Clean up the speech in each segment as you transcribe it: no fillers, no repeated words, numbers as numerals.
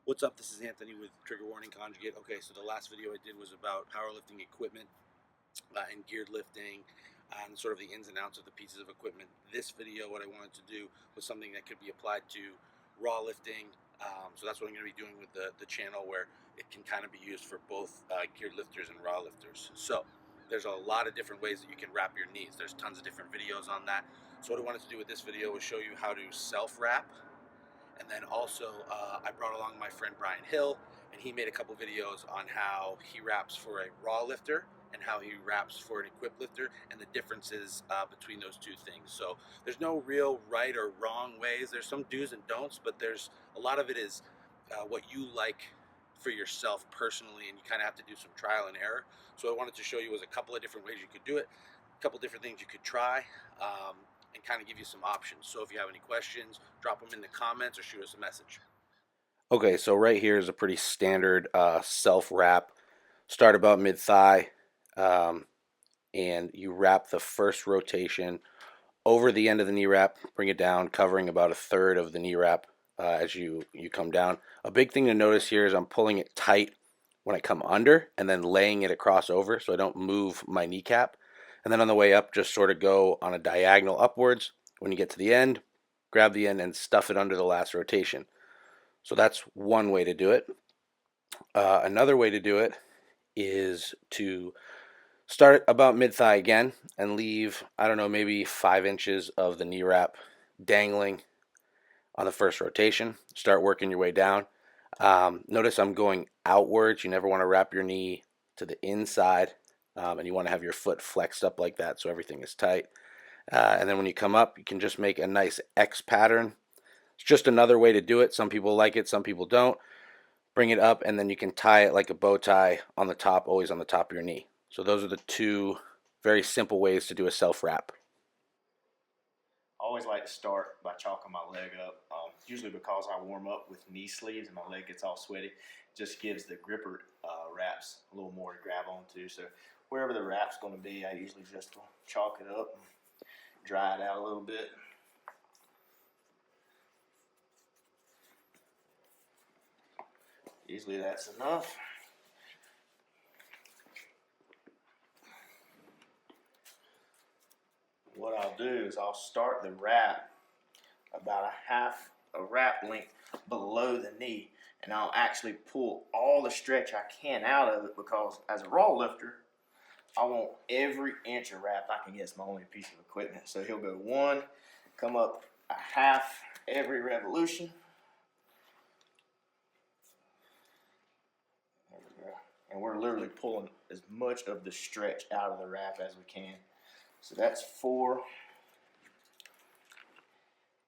What's up? This is Anthony with Trigger Warning Conjugate. Okay, so the last video I did was about powerlifting equipment and geared lifting and sort of the ins and outs of the pieces of equipment. This video, what I wanted to do was something that could be applied to raw lifting. So that's what I'm going to be doing with the channel, where it can kind of be used for both geared lifters and raw lifters. So there's a lot of different ways that you can wrap your knees. There's tons of different videos on that. So what I wanted to do with this video was show you how to self-wrap. And then also, I brought along my friend Brian Hill, and he made a couple videos on how he wraps for a raw lifter and how he wraps for an equipped lifter, and the differences between those two things. So there's no real right or wrong ways. There's some do's and don'ts, but there's a lot of it is what you like for yourself personally, and you kind of have to do some trial and error. So I wanted to show you was a couple of different ways you could do it, a couple different things you could try. And kind of give you some options. So if you have any questions, drop them in the comments or shoot us a message. Okay, so right here is a pretty standard self wrap. Start about mid thigh, and you wrap the first rotation over the end of the knee wrap, bring it down, covering about a third of the knee wrap as you come down. A big thing to notice here is I'm pulling it tight when I come under and then laying it across over so I don't move my kneecap. And then on the way up, just sort of go on a diagonal upwards. When you get to the end, grab the end and stuff it under the last rotation. So that's one way to do it. Another way to do it is to start about mid-thigh again and leave, I don't know, maybe 5 inches of the knee wrap dangling on the first rotation. Start working your way down. Notice I'm going outwards. You never want to wrap your knee to the inside, and you want to have your foot flexed up like that so everything is tight. And then when you come up, you can just make a nice X pattern. It's just another way to do it. Some people like it, some people don't. Bring it up, and then you can tie it like a bow tie on the top, always on the top of your knee. So those are the two very simple ways to do a self-wrap. I always like to start by chalking my leg up, usually because I warm up with knee sleeves and my leg gets all sweaty. It just gives the gripper wraps a little more to grab onto. So wherever the wrap's going to be, I usually just chalk it up and dry it out a little bit. Usually that's enough. What I'll do is I'll start the wrap about a wrap length below the knee, and I'll actually pull all the stretch I can out of it, because as a raw lifter, I want every inch of wrap I can get. It's my only piece of equipment. So he'll go one, come up a half every revolution. There we go. And we're literally pulling as much of the stretch out of the wrap as we can. So that's 4.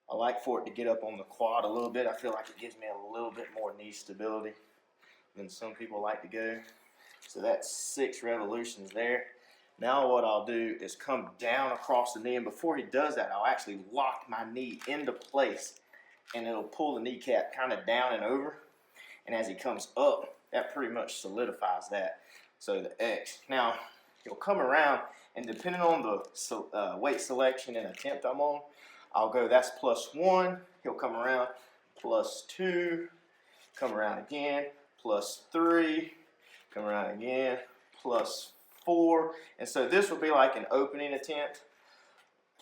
I like for it to get up on the quad a little bit. I feel like it gives me a little bit more knee stability than some people like to go. So that's 6 revolutions there. Now what I'll do is come down across the knee, and before he does that, I'll actually lock my knee into place, and it'll pull the kneecap kind of down and over. And as he comes up, that pretty much solidifies that. So the X. Now he'll come around, and depending on the weight selection and attempt I'm on, I'll go, that's +1. He'll come around, +2. Come around again, +3. Come around again, +4. And so this will be like an opening attempt.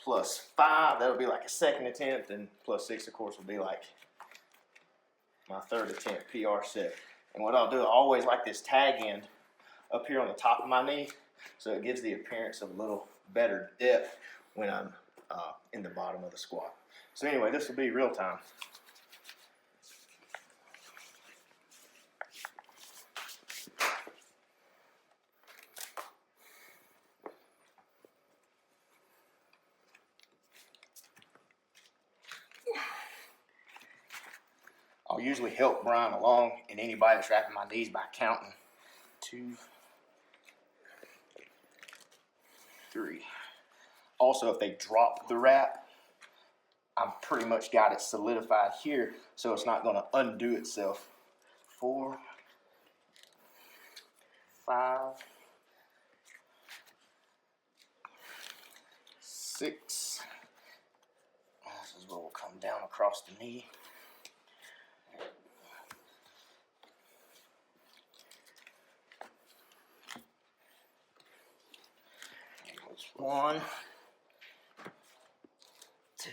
+5, that'll be like a second attempt. And +6, of course, will be like my third attempt, PR set. And what I'll do, I always like this tag end up here on the top of my knee, so it gives the appearance of a little better depth when I'm in the bottom of the squat. So anyway, this will be real time. I'll usually help Brian along and anybody that's wrapping my knees by counting 2, 3. Also, if they drop the wrap, I'm pretty much got it solidified here, so it's not going to undo itself. 4, 5, 6. This is where we'll come down across the knee. 1, 2,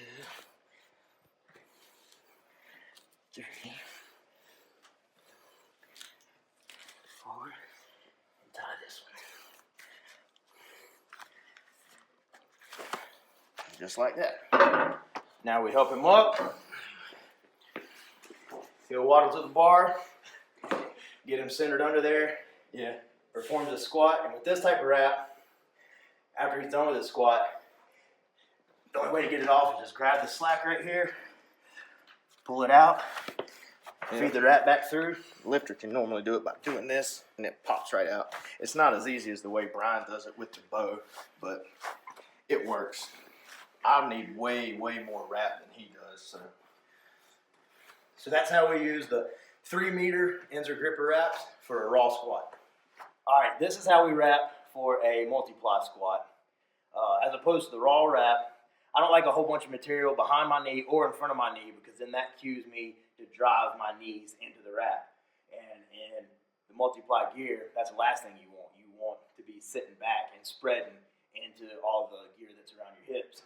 3, 4, and tie this one. Just like that. Now we help him up. He'll waddle to the bar. Get him centered under there. Yeah. Performs a squat. And with this type of wrap, after he's done with his squat, the only way to get it off is just grab the slack right here, pull it out, feed the wrap back through. The lifter can normally do it by doing this, and it pops right out. It's not as easy as the way Brian does it with the bow, but it works. I need way more wrap than he does. So that's how we use the 3-meter Inzer gripper wraps for a raw squat. All right, this is how we wrap for a multiply squat. As opposed to the raw wrap, I don't like a whole bunch of material behind my knee or in front of my knee, because then that cues me to drive my knees into the wrap. And in the multiply gear, that's the last thing you want. You want to be sitting back and spreading into all the gear that's around your hips.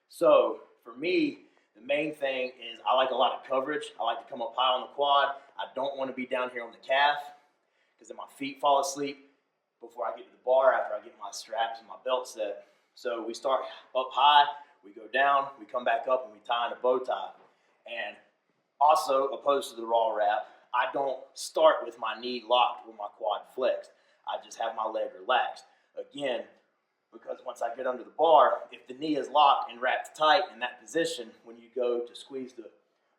So for me, the main thing is I like a lot of coverage. I like to come up high on the quad. I don't want to be down here on the calf, because then my feet fall asleep before I get to the bar after I get my straps and my belt set. So we start up high, we go down, we come back up, and we tie in a bow tie. And also, opposed to the raw wrap, I don't start with my knee locked or my quad flexed. I just have my leg relaxed. Again, because once I get under the bar, if the knee is locked and wrapped tight in that position, when you go to squeeze the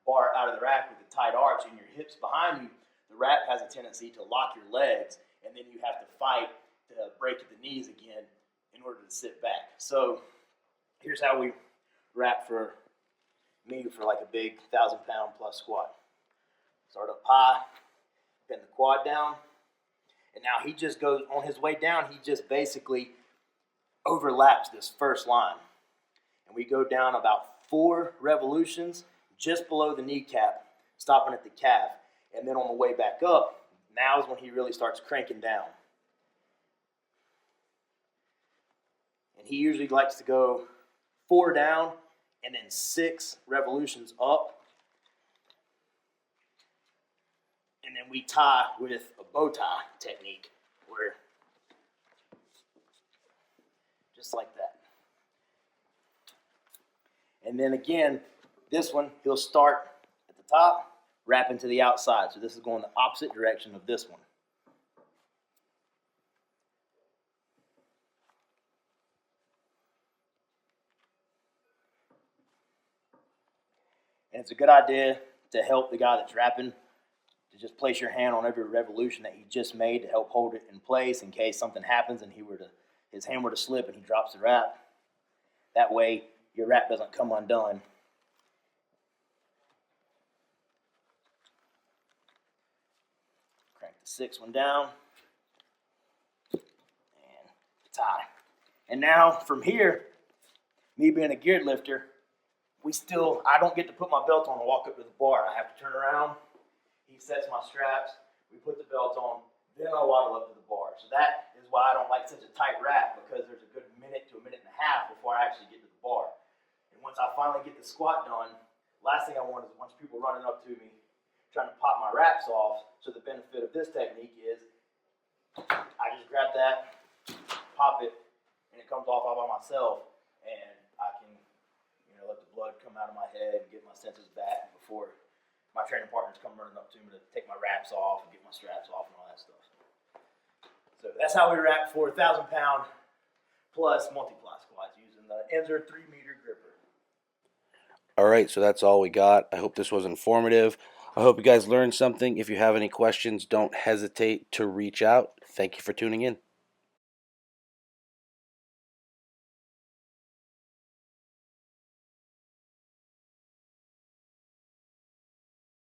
bar out of the rack with the tight arch and your hips behind you, the wrap has a tendency to lock your legs, and then you have to fight to break at the knees again in order to sit back. So here's how we wrap for me for like a big 1,000-pound plus squat. Start up high, bend the quad down, and now he just goes, on his way down, he just basically overlaps this first line. And we go down about 4 revolutions just below the kneecap, stopping at the calf. And then on the way back up, now is when he really starts cranking down. And he usually likes to go 4 down and then 6 revolutions up. And then we tie with a bow tie technique, where just like that. And then again, this one, he'll start at the top, wrapping to the outside. So this is going the opposite direction of this one. And it's a good idea to help the guy that's wrapping to just place your hand on every revolution that he just made to help hold it in place in case something happens and his hand were to slip and he drops the wrap. That way your wrap doesn't come undone. Crank the 6th one down and tie. And now from here, me being a geared lifter, I don't get to put my belt on and walk up to the bar. I have to turn around. He sets my straps. We put the belt on. Then I waddle up to the bar. So that is why I don't like such a tight wrap, because there's a good minute to a minute and a half before I actually get to the bar. And once I finally get the squat done, last thing I want is a bunch of people running up to me trying to pop my wraps off. So the benefit of this technique is I just grab that, pop it, and it comes off all by myself. And I can let the blood come out of my head and get my senses back before my training partners come running up to me to take my wraps off and get my straps off and all that stuff. So that's how we wrap for 1,000-pound plus multiply squats using the Inzer 3-meter gripper. All right, so that's all we got. I hope this was informative. I hope you guys learned something. If you have any questions, don't hesitate to reach out. Thank you for tuning in.